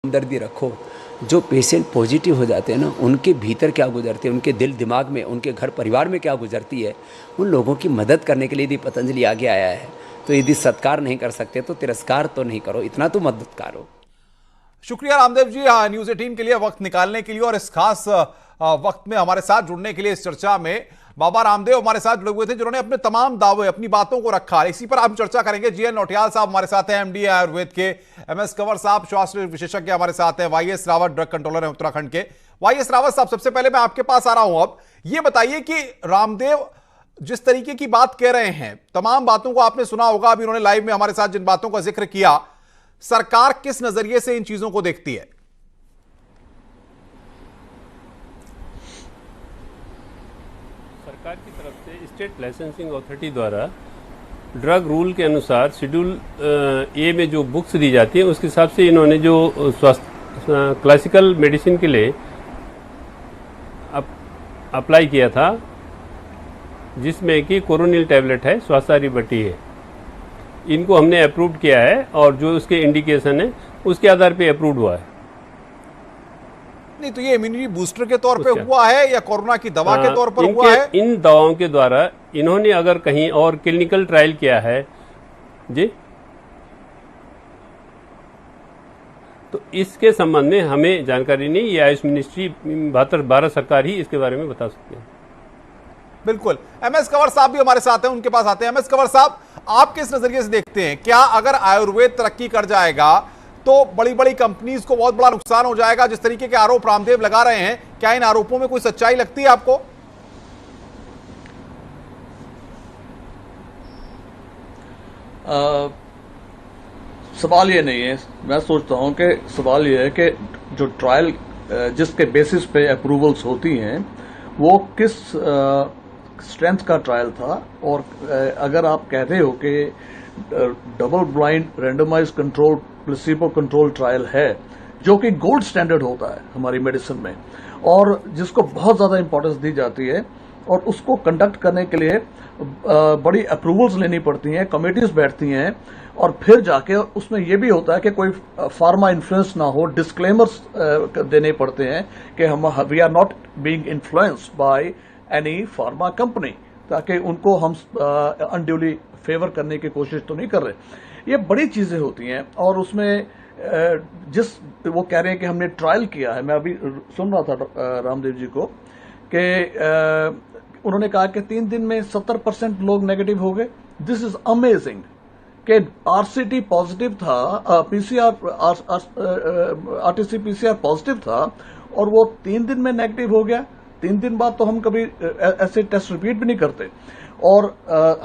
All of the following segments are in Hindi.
हमदर्दी रखो। जो पेशेंट पॉजिटिव हो जाते हैं ना, उनके भीतर क्या गुजरती है, उनके दिल दिमाग में, उनके घर परिवार में क्या गुजरती है, उन लोगों की मदद करने के लिए यदि पतंजलि आगे आया है, तो यदि सत्कार नहीं कर सकते तो तिरस्कार तो नहीं करो, इतना तो मददगार हो। शुक्रिया रामदेव जी, न्यूज़ 18 के लिए वक्त निकालने के लिए और इस खास वक्त में हमारे साथ जुड़ने के लिए। इस चर्चा में बाबा रामदेव हमारे साथ जुड़े हुए थे, जिन्होंने अपने तमाम दावे, अपनी बातों को रखा। इसी पर हम चर्चा करेंगे। जीएन नौटियाल साहब हमारे साथ हैं, एमडी आयुर्वेद के। एमएस कंवर साहब स्वास्थ्य विशेषज्ञ हमारे साथ हैं। वाईएस रावत ड्रग कंट्रोलर है उत्तराखंड के। वाईएस रावत साहब, सबसे पहले मैं आपके पास आ रहा हूं। अब ये बताइए कि रामदेव जिस तरीके की बात कह रहे हैं, तमाम बातों को आपने सुना होगा, अभी उन्होंने लाइव में हमारे साथ जिन बातों का जिक्र किया, सरकार किस नजरिए से इन चीजों को देखती है? सरकार की तरफ से स्टेट लाइसेंसिंग अथॉरिटी द्वारा ड्रग रूल के अनुसार शेड्यूल ए में जो बुक्स दी जाती है, उसके हिसाब से इन्होंने जो स्वास्थ्य क्लासिकल मेडिसिन के लिए अप्लाई किया था, जिसमें कि कोरोनिल टैबलेट है, स्वास्थ्य बटी है, इनको हमने अप्रूव किया है और जो उसके इंडिकेशन है उसके आधार पे अप्रूव हुआ है। नहीं तो ये इम्यूनिटी बूस्टर के तौर पे हुआ है या कोरोना की दवा के तौर पर हुआ है? इन दवाओं के द्वारा इन्होंने अगर कहीं और क्लिनिकल ट्रायल किया है जी, तो इसके संबंध में हमें जानकारी नहीं। ये आयुष मिनिस्ट्री भारत सरकार ही इसके बारे में बता सकती है। बिल्कुल। एमएस कंवर साहब भी हमारे साथ हैं, उनके पास आते हैं। एमएस कंवर साहब, आप किस नजरिए से देखते हैं, क्या अगर आयुर्वेद तरक्की कर जाएगा तो बड़ी बड़ी कंपनीज को बहुत बड़ा नुकसान हो जाएगा? जिस तरीके के आरोप रामदेव लगा रहे हैं, क्या इन आरोपों में कोई सच्चाई लगती है आपको? सवाल ये नहीं है। मैं सोचता हूं कि सवाल ये है कि जो ट्रायल जिसके बेसिस पे अप्रूवल्स होती हैं, वो किस स्ट्रेंथ का ट्रायल था। और अगर आप कहते हो कि double blind randomise control placebo control trial है, जो कि गोल्ड स्टैंडर्ड होता है हमारी मेडिसिन में और जिसको बहुत ज्यादा इंपॉर्टेंस दी जाती है, और उसको कंडक्ट करने के लिए बड़ी अप्रूवल्स लेनी पड़ती हैं, कमेटीज बैठती हैं, और फिर जाके उसमें यह भी होता है कि कोई फार्मा इन्फ्लुएंस ना हो, डिस्क्लेमर्स देने पड़ते हैं कि हम we are not being influenced by any pharma company, ताकि उनको हम अनड्यूली फेवर करने की कोशिश तो नहीं कर रहे। ये बड़ी चीजें होती हैं। और उसमें जिस वो कह रहे हैं कि हमने ट्रायल किया है, मैं अभी सुन रहा था रामदेव जी को कि उन्होंने कहा कि 3 दिन में 70% लोग नेगेटिव हो गए। दिस इज अमेजिंग कि आरसीटी पॉजिटिव था, पीसीआर आरटीसी पीसीआर पॉजिटिव था और वो 3 दिन में नेगेटिव हो गया। 3 दिन बाद तो हम कभी ऐसे टेस्ट रिपीट भी नहीं करते। और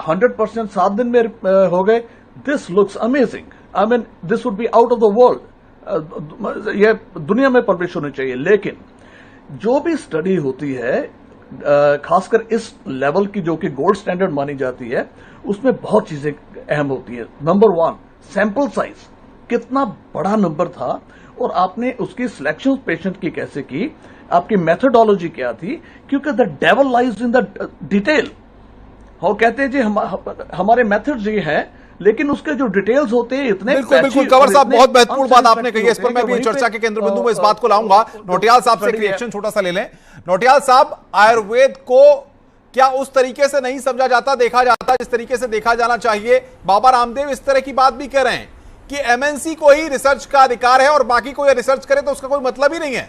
100% 7 दिन में हो गए। This looks amazing. I mean this would be out of the world. ये दुनिया में पब्लिश होनी चाहिए। लेकिन जो भी स्टडी होती है, खासकर इस लेवल की जो कि गोल्ड स्टैंडर्ड मानी जाती है, उसमें बहुत चीजें अहम होती है। नंबर 1, सैंपल साइज कितना बड़ा नंबर था और आपने उसकी सिलेक्शन पेशेंट की कैसे की, आपकी मेथोडोलॉजी क्या थी, क्योंकि the devil lies in the detail. वो कहते हैं जी हमारे मेथड्स ये हैं, लेकिन उसके जो डिटेल्स होते हैं इतने। बिल्कुल कंवर साहब, बहुत महत्वपूर्ण बात आपने कही है। इस पर मैं भी चर्चा के केंद्र बिंदु में इस बात को लाऊंगा। नौटियाल साहब से एक रिएक्शन छोटा सा ले लें। नौटियाल साहब, आयुर्वेद को क्या उस तरीके से नहीं समझा जाता, देखा जाता जिस तरीके से देखा जाना चाहिए? बाबा रामदेव इस तरह की बात भी कह रहे हैं कि एमएनसी को ही रिसर्च का अधिकार है और बाकी कोई रिसर्च करे तो उसका कोई मतलब ही नहीं है।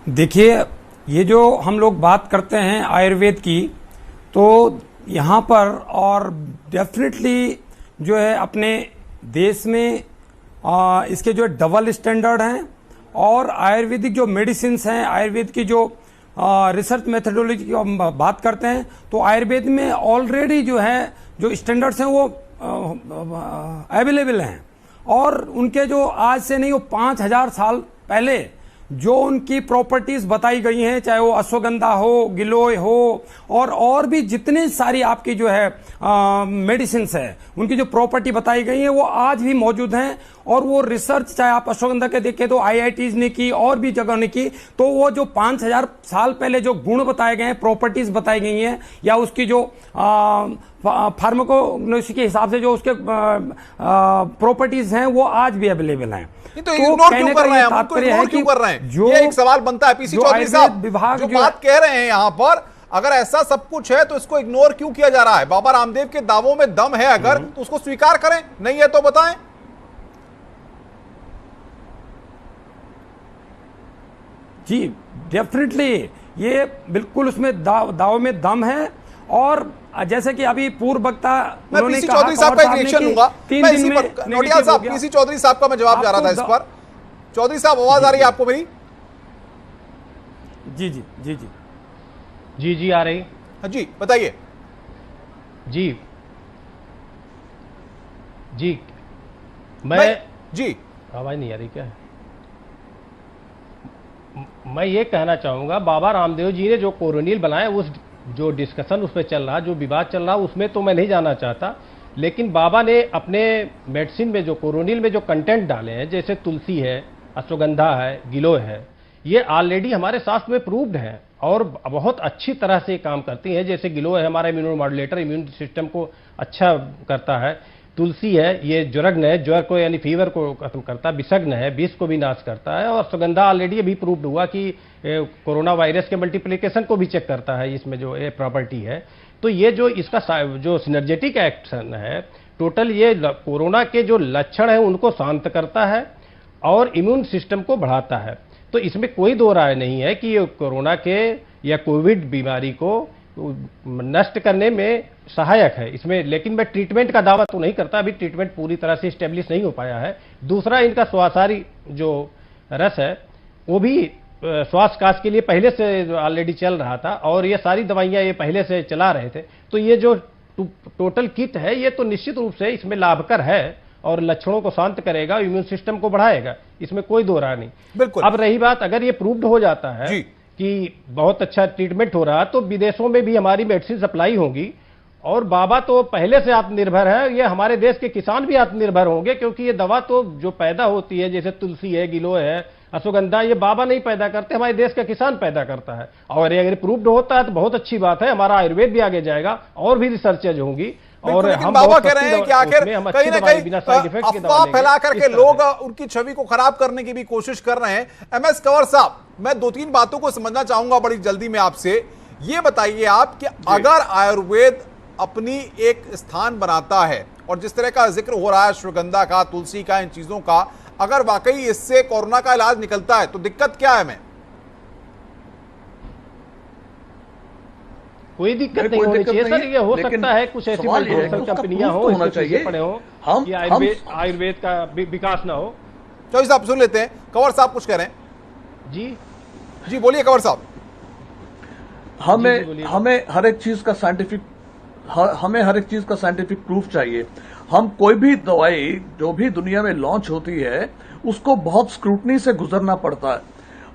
देखिए, ये जो हम लोग बात करते हैं आयुर्वेद की, तो यहाँ पर और डेफिनेटली जो है अपने देश में इसके जो डबल स्टैंडर्ड हैं और आयुर्वेदिक जो मेडिसिन्स हैं, आयुर्वेद की जो रिसर्च मेथोडोलॉजी की हम बात करते हैं, तो आयुर्वेद में ऑलरेडी जो है जो स्टैंडर्ड्स हैं वो अवेलेबल हैं। और उनके जो आज से नहीं, वो 5000 साल पहले जो उनकी प्रॉपर्टीज बताई गई हैं, चाहे वो अश्वगंधा हो, गिलोय हो और भी जितनी सारी आपकी जो है मेडिसिन्स है, उनकी जो प्रॉपर्टी बताई गई है वो आज भी मौजूद हैं। और वो रिसर्च चाहे आप अश्वगंधा के देखें तो आईआईटीज ने की और भी जगह ने की, तो वो जो 5000 साल पहले जो गुण बताए गए हैं, प्रॉपर्टीज बताई गई हैं, या उसकी जो फार्माकोग्नोसी के हिसाब से जो उसके प्रॉपर्टीज हैं वो आज भी अवेलेबल हैं। तो इग्नोर क्यों कर रहे हैं, हम उनको इग्नोर क्यों कर रहे हैं? जो ये एक सवाल बनता है। पीसी चौधरी साहब जो बात कह रहे हैं यहाँ पर, अगर ऐसा सब कुछ है तो इसको इग्नोर क्यों किया जा रहा है? बाबा रामदेव के दावों में दम है अगर, तो उसको स्वीकार करें, नहीं है तो बताएं। जी डेफिनेटली ये बिल्कुल उसमें दाव में दम है। और जैसे कि अभी पूर्व वक्ता मैं पीसी चौधरी साहब का रिएक्शन लूंगा। मैं इसी पर नोटियाल साहब, पीसी चौधरी साहब का मैं जवाब जा रहा था इस पर। चौधरी साहब आवाज आ रही है आपको मेरी? जी जी जी जी जी जी आ रही। हाँ जी बताइए। जी जी मैं जी आवाज नहीं आ रही क्या है? मैं ये कहना चाहूंगा, बाबा रामदेव जी ने जो कोरोनिल बनाया, उस जो डिस्कशन उस पर चल रहा, जो विवाद चल रहा, उसमें तो मैं नहीं जाना चाहता। लेकिन बाबा ने अपने मेडिसिन में जो कोरोनिल में जो कंटेंट डाले हैं, जैसे तुलसी है, अश्वगंधा है, गिलोय है, ये ऑलरेडी हमारे शास्त्र में प्रूव्ड है और बहुत अच्छी तरह से काम करती हैं। जैसे गिलोय है हमारा इम्यूनो मॉड्यूलेटर, इम्यून सिस्टम को अच्छा करता है। तुलसी है, ये ज्वरग्न है, ज्वर को यानी फीवर को खत्म करता है। विषग्न है, विष को भी नाश करता है। और सुगंधा ऑलरेडी अभी प्रूव्ड हुआ कि कोरोना वायरस के मल्टीप्लिकेशन को भी चेक करता है, इसमें जो ये प्रॉपर्टी है। तो ये जो इसका जो सिनर्जेटिक एक्शन है, टोटल ये कोरोना के जो लक्षण है उनको शांत करता है और इम्यून सिस्टम को बढ़ाता है। तो इसमें कोई दो राय नहीं है कि ये कोरोना के या कोविड बीमारी को नष्ट करने में सहायक है इसमें। लेकिन मैं ट्रीटमेंट का दावा तो नहीं करता, अभी ट्रीटमेंट पूरी तरह से स्टेब्लिश नहीं हो पाया है। दूसरा, इनका श्वासाहारी जो रस है वो भी श्वास काश के लिए पहले से ऑलरेडी चल रहा था और ये सारी दवाइयां ये पहले से चला रहे थे। तो ये जो टोटल किट है ये तो निश्चित रूप से इसमें लाभकर है और लक्षणों को शांत करेगा, इम्यून सिस्टम को बढ़ाएगा, इसमें कोई दो राय नहीं। बिल्कुल। अब रही बात, अगर ये प्रूव्ड हो जाता है कि बहुत अच्छा ट्रीटमेंट हो रहा, तो विदेशों में भी हमारी मेडिसिन सप्लाई होगी। और बाबा तो पहले से आत्मनिर्भर है, ये हमारे देश के किसान भी आत्मनिर्भर होंगे, क्योंकि ये दवा तो जो पैदा होती है, जैसे तुलसी है, गिलोय है, अश्वगंधा, ये बाबा नहीं पैदा करते, हमारे देश का किसान पैदा करता है। और ये अगर प्रूव्ड होता है तो बहुत अच्छी बात है, हमारा आयुर्वेद भी आगे जाएगा और भी रिसर्चेज होंगी। और हम बाबा कह रहे हैं कि आखिर कहीं ना कहीं अफवाह फैला करके लोग उनकी छवि को खराब करने की भी कोशिश कर रहे हैं। एमएस कंवर साहब, मैं दो तीन बातों को समझना चाहूंगा बड़ी जल्दी में आपसे। ये बताइए आप कि अगर आयुर्वेद अपनी एक स्थान बनाता है और जिस तरह का जिक्र हो रहा है अश्वगंधा का, तुलसी का, इन चीजों का, अगर वाकई इससे कोरोना का इलाज निकलता है तो दिक्कत क्या है? हमें कोई दिक्कत नहीं होनी चाहिए सर। ये हो सकता है कुछ ऐसी कंपनियां हो, होना चाहिए पड़े हो कि आयुर्वेद का विकास ना हो। चौधरी साहब सुन लेते हैं, कंवर साहब कुछ कह रहे हैं। जी जी बोलिए कंवर साहब। हमें हर एक चीज का साइंटिफिक प्रूफ चाहिए। हम कोई भी दवाई जो भी दुनिया में लॉन्च होती है उसको बहुत स्क्रूटनी से गुजरना पड़ता है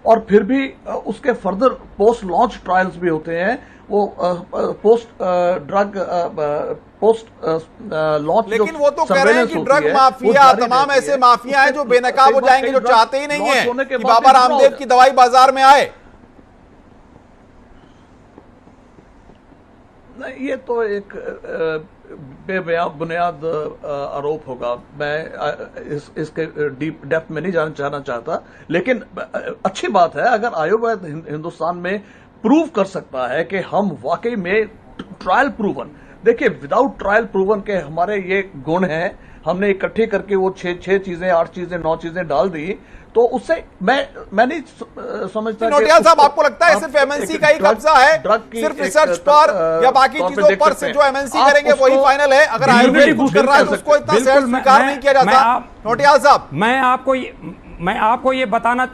और फिर भी उसके फर्दर पोस्ट लॉन्च ट्रायल्स भी होते हैं। वो पोस्ट लॉन्च, लेकिन वो तो कह रहे हैं कि ड्रग माफिया, तमाम ऐसे माफिया हैं जो बेनकाब हो जाएंगे, जो चाहते ही नहीं है कि बाबा रामदेव की दवाई बाजार में आए। नहीं, ये तो एक बेबुनियाद आरोप होगा। मैं इसके डीप डेप्थ में नहीं जाना चाहता, लेकिन अच्छी बात है अगर आयुर्वेद हिंदुस्तान में प्रूव कर सकता है कि हम वाकई में ट्रायल प्रूवन। देखिए, विदाउट ट्रायल प्रूवन के हमारे ये गुण हैं, हमने इकट्ठे करके वो 6 चीजें, 8 चीजें, 9 चीजें डाल दी, तो उससे मैं नहीं समझता। नोटियाल साहब, आपको लगता है सिर्फ एमएनसी का ही कब्जा है, सिर्फ रिसर्च पर या बाकी चीजों पर से जो एमएनसी करेंगे वही फाइनल है? अगर आयुर्वेद कुछ कर रहा है तो उसको इतना सहज स्वीकार नहीं किया जाता। नोटियाल साहब, मैं आपको ये बताना,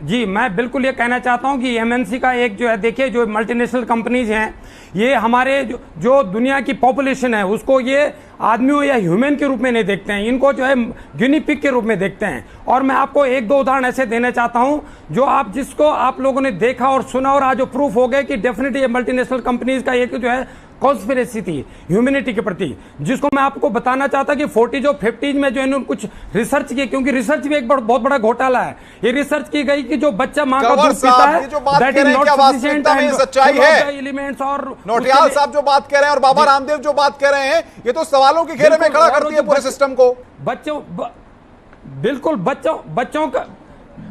मैं बिल्कुल ये कहना चाहता हूं कि एमएनसी का एक जो है, देखिए जो मल्टीनेशनल कंपनीज हैं, ये हमारे जो दुनिया की पॉपुलेशन है उसको ये आदमियों या ह्यूमन के रूप में नहीं देखते हैं, इनको जो है गिनी पिग के रूप में देखते हैं। और मैं आपको 1-2 उदाहरण ऐसे देना चाहता हूं जो जिसको आप लोगों ने देखा और सुना और आज जो प्रूफ हो गए कि डेफिनेटली ये मल्टीनेशनल कंपनीज का एक जो है कॉन्स्पिरेसी थी ह्यूमैनिटी के प्रति, जिसको मैं आपको बताना चाहता कि 40s और 50s में जो इन्होंने कुछ रिसर्च की, क्योंकि रिसर्च भी एक बहुत बड़ा घोटाला है। ये रिसर्च की गई कि जो बच्चा मां का दूध पीता है that is not sufficient and सच्चाई है एलिमेंट्स। और नौटियाल साहब जो बात कह रहे हैं और बाबा रामदेव जो बात कह रहे हैं, ये तो सवालों के घेरे में खड़ा करती है पूरे सिस्टम को। बिल्कुल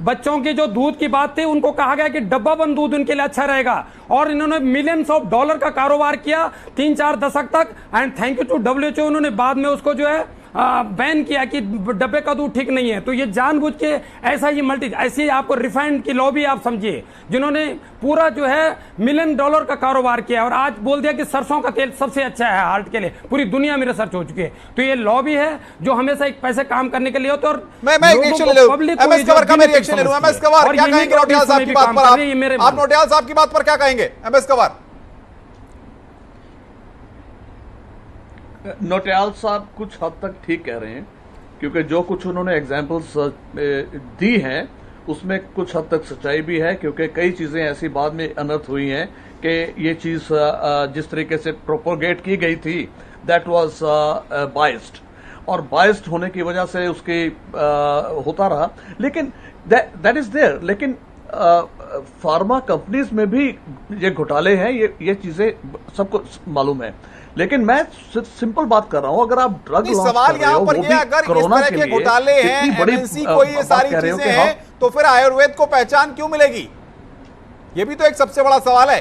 बच्चों के जो दूध की बात थी, उनको कहा गया कि डब्बा बंद दूध उनके लिए अच्छा रहेगा, और इन्होंने मिलियंस ऑफ डॉलर का कारोबार किया 3-4 दशक तक। And thank you to WHO, उन्होंने बाद में उसको जो है बैन किया कि डब्बे का दूध ठीक नहीं है। तो ये जानबूझ के ऐसा ही ऐसे ही आपको रिफाइंड की लॉबी आप समझिए, जिन्होंने पूरा जो है $1 मिलियन का कारोबार किया, और आज बोल दिया कि सरसों का तेल सबसे अच्छा है हार्ट के लिए। पूरी दुनिया में रिसर्च हो चुकी है। तो ये लॉबी है जो हमेशा एक पैसे काम करने के लिए होते, और मैं एमएस कवर का रिएक्शन ले लूं। एमएस कवर क्या कहेंगे नौटियाल साहब की बात पर? आप नौटियाल साहब की बात पर क्या कहेंगे एमएस कवर? नौटियाल साहब कुछ हद तक ठीक कह रहे हैं, क्योंकि जो कुछ उन्होंने एग्जाम्पल्स दी हैं उसमें कुछ हद तक सच्चाई भी है, क्योंकि कई चीजें ऐसी बाद में अनर्थ हुई हैं कि ये चीज जिस तरीके से प्रोपोगेट की गई थी दैट वाज बाइस्ड, और बाइस्ड होने की वजह से उसकी होता रहा। लेकिन दैट इज देयर। लेकिन फार्मा कंपनीज में भी ये घोटाले हैं, ये चीजें सबको मालूम है। लेकिन मैं सिंपल बात कर रहा हूं, अगर आप ड्रग लॉन्च सवाल कर रहे हो, यहां पर वो ये भी अगर इस कोरोना तरह के के लिए घोटाले हैं, एमएनसी को ये सारी चीजें हैं, तो फिर आयुर्वेद को पहचान क्यों मिलेगी? ये भी तो एक सबसे बड़ा सवाल है।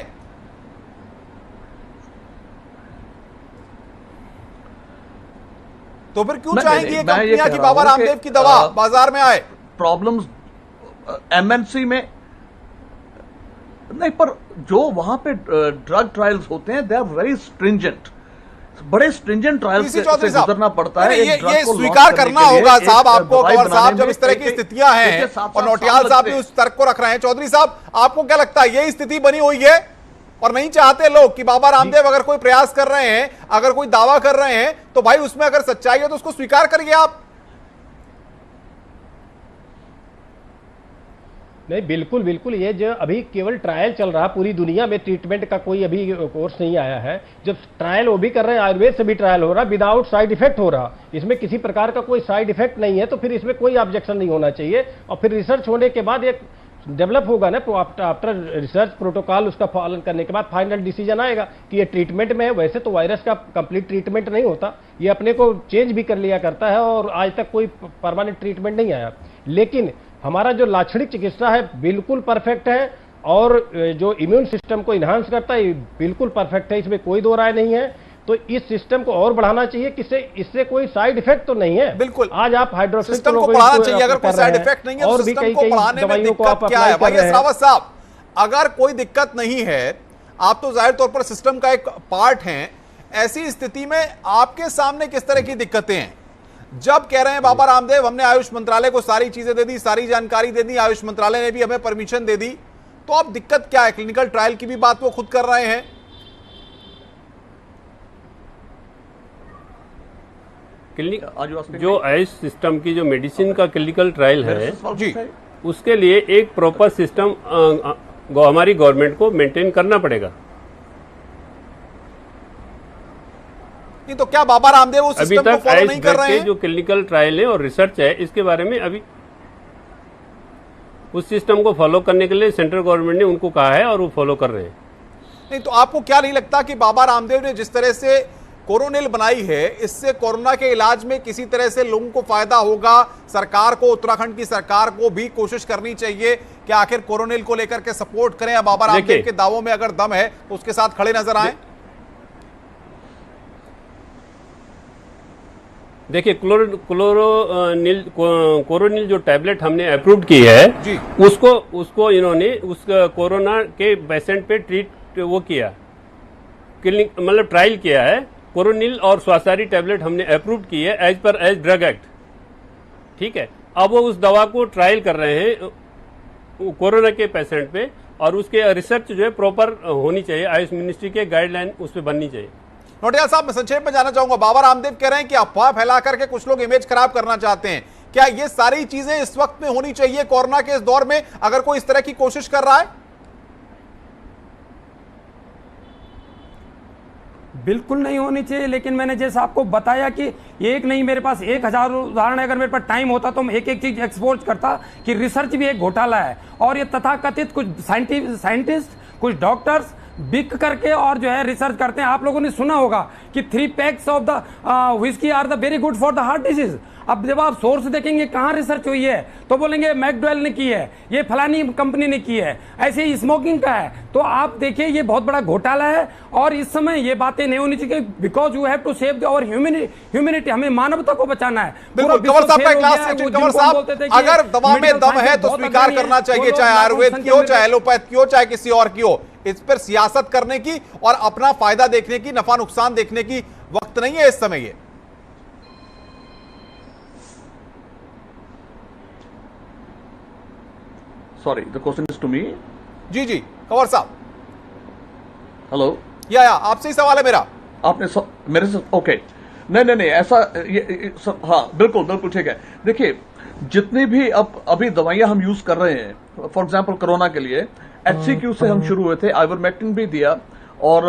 तो फिर क्यों चाहेंगी ये कंपनियां कि बाबा रामदेव की दवा बाजार में आए? प्रॉब्लम्स एमएनसी में नहीं, पर जो वहां पे ड्रग ट्रायल्स होते हैं दे आर वेरी स्ट्रिंजेंट, बड़े स्ट्रिंजेंट ट्रायल्स से गुजरना पड़ता है। ये स्वीकार करना होगा साहब आपको, कंवर साहब, जब इस तरह की स्थितियां हैं, और नौटियाल साहब भी उस तर्क को रख रहे हैं। चौधरी साहब, आपको क्या लगता है ये स्थिति बनी हुई है और नहीं चाहते लोग कि बाबा रामदेव अगर कोई प्रयास कर रहे हैं, अगर कोई दावा कर रहे हैं, तो भाई उसमें अगर सच्चाई है तो उसको स्वीकार करिए आप? नहीं, बिल्कुल बिल्कुल। ये जो अभी केवल ट्रायल चल रहा, पूरी दुनिया में ट्रीटमेंट का कोई अभी कोर्स नहीं आया है। जब ट्रायल वो भी कर रहे हैं, आयुर्वेद से भी ट्रायल हो रहा, विदाउट साइड इफेक्ट हो रहा, इसमें किसी प्रकार का कोई साइड इफेक्ट नहीं है, तो फिर इसमें कोई ऑब्जेक्शन नहीं होना चाहिए। और फिर रिसर्च होने के बाद एक डेवलप होगा ना, आफ्टर रिसर्च प्रोटोकॉल, उसका पालन करने के बाद फाइनल डिसीजन आएगा कि ये ट्रीटमेंट में है। वैसे तो वायरस का कंप्लीट ट्रीटमेंट नहीं होता, ये अपने को चेंज भी कर लिया करता है, और आज तक कोई परमानेंट ट्रीटमेंट नहीं आया। लेकिन हमारा जो लाक्षणिक चिकित्सा है बिल्कुल परफेक्ट है, और जो इम्यून सिस्टम को इन्हांस करता है बिल्कुल परफेक्ट है, इसमें कोई दो राय नहीं है। तो इस सिस्टम को और बढ़ाना चाहिए, किससे इससे कोई साइड इफेक्ट तो नहीं है। बिल्कुल, आज आप हाइड्रोक्सी सिस्टम को बढ़ाना चाहिए, अगर कोई साइड इफेक्ट नहीं है तो सिस्टम को बढ़ाने में दिक्कत क्या है? भाई श्रावत साहब, अगर कोई दिक्कत नहीं है, आप तो जाहिर तौर पर सिस्टम का एक पार्ट हैं, ऐसी स्थिति में आपके सामने किस तरह की दिक्कतें हैं? जब कह रहे हैं बाबा रामदेव हमने आयुष मंत्रालय को सारी चीजें दे दी, सारी जानकारी दे दी, आयुष मंत्रालय ने भी हमें परमिशन दे दी, तो अब दिक्कत क्या है? क्लिनिकल ट्रायल की भी बात वो खुद कर रहे हैं। जो आयुष सिस्टम की जो मेडिसिन का क्लिनिकल ट्रायल है जी, उसके लिए एक प्रॉपर सिस्टम हमारी गवर्नमेंट को मेंटेन करना पड़ेगा। नहीं तो क्या बाबा रामदेव उस अभी सिस्टम को तक फॉलो नहीं कर रहे के हैं? जो क्लिनिकल ट्रायल है और रिसर्च है, इसके बारे में अभी उस सिस्टम को फॉलो करने के लिए सेंट्रल गवर्नमेंट ने उनको कहा है और वो फॉलो कर रहे हैं। नहीं तो आपको क्या नहीं लगता कि बाबा रामदेव ने जिस तरह से कोरोनिल बनाई है, इससे कोरोना के इलाज में किसी तरह से लोगों को फायदा होगा? सरकार को, उत्तराखंड की सरकार को भी कोशिश करनी चाहिए कि आखिर कोरोनिल को लेकर के सपोर्ट करें, या बाबा रामदेव के दावों में अगर दम है तो उसके साथ खड़े नजर आए? देखिए, कोरोनिल जो टैबलेट हमने अप्रूव की है जी, उसको इन्होंने उस कोरोना के पेशेंट पे ट्रीट वो किया, क्लिनिक मतलब ट्रायल किया है। कोरोनिल और स्वासारी टैबलेट हमने अप्रूव की है एज ड्रग एक्ट, ठीक है। अब वो उस दवा को ट्रायल कर रहे हैं कोरोना के पेशेंट पे, और उसके रिसर्च जो है प्रॉपर होनी चाहिए, आयुष मिनिस्ट्री के गाइडलाइन उस पर बननी चाहिए। नौटियाल साहब, मैं संक्षेप में जानना चाहूंगा, बाबा रामदेव कह रहे हैं कि अफवाह फैला करके कुछ लोग इमेज खराब करना चाहते हैं, क्या ये सारी चीजें इस वक्त में होनी चाहिए कोरोना के इस दौर में, अगर कोई इस तरह की कोशिश कर रहा है? बिल्कुल नहीं होनी चाहिए, लेकिन मैंने जैसा आपको बताया कि एक नहीं, मेरे पास 1000 उदाहरण है। अगर मेरे पास टाइम होता तो मैं एक एक चीज एक्सपोज करता कि रिसर्च भी एक घोटाला है, और ये तथाकथित कुछ साइंटिस्ट, कुछ डॉक्टर्स बिक करके और जो है रिसर्च करते हैं। आप लोगों ने सुना होगा कि 3 packs of the whisky are the very good for the heart disease. अब जब आप सोर्स देखेंगे कहाँ रिसर्च हुई है तो बोलेंगे मैकडवेल ने की है, ये फलानी कंपनी ने की है, ऐसे ही स्मोकिंग का है। तो आप देखिए ये बहुत बड़ा घोटाला है, और इस समय ये बातें नहीं होनी चाहिए, because you have to save our humanity, हमें मानवता को बचाना है। बिल्कुल, कंवर साहब का एक लास्ट क्वेश्चन। कंवर साहब, अगर दवा में दम है तो स्वीकार करना चाहिए, चाहे आयुर्वेद की हो, चाहे एलोपैथ की हो, चाहे किसी और की हो। इस पर सियासत करने की और अपना फायदा देखने की, नफा नुकसान देखने की वक्त नहीं है इस समय। ये sorry, the question is to me. जी जी कंवर साहब, हेलो। या आपसे ही सवाल है मेरा। आपने मेरे से ओके, नहीं ऐसा हाँ बिल्कुल बिल्कुल ठीक है। देखिए, जितनी भी अभी दवाइयां हम यूज कर रहे हैं, फॉर एग्जांपल कोरोना के लिए HCQ से हम शुरू हुए थे, आइवरमेक्टिन भी दिया, और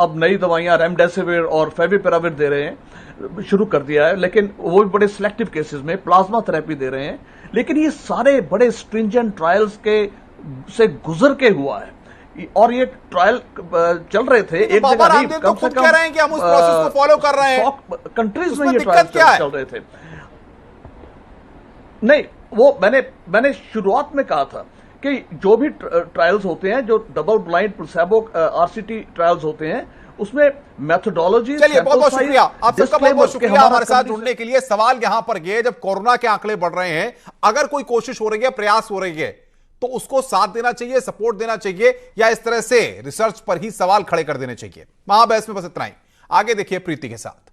अब नई दवाइयां रेमडेसिविर और फेविपिराविर दे रहे हैं, शुरू कर दिया है, लेकिन वो भी बड़े सिलेक्टिव केसेस में प्लाज्मा थेरेपी दे रहे हैं। लेकिन ये सारे बड़े स्ट्रिंजेंट ट्रायल्स के से गुजर के हुआ है, और ये ट्रायल चल रहे थे एक जगह नहीं, कम से कम कह रहे हैं कि हम उस प्रोसेस को फॉलो कर रहे हैं, 100 कंट्रीज में ये ट्रायल चल रहे थे। नहीं, वो मैंने शुरुआत में कहा था कि जो भी ट्रायल्स होते हैं, जो double blind placebo RCT trials होते हैं, उसमें मेथोडोलॉजी। चलिए, बहुत बहुत शुक्रिया आप सबका, बहुत बहुत शुक्रिया हमारे साथ जुड़ने के लिए। सवाल यहां पर ये, जब कोरोना के आंकड़े बढ़ रहे हैं, अगर कोई कोशिश हो रही है, प्रयास हो रही है, तो उसको साथ देना चाहिए, सपोर्ट देना चाहिए, या इस तरह से रिसर्च पर ही सवाल खड़े कर देने चाहिए? महाबहस में बस इतना ही। आगे देखिए प्रीति के साथ।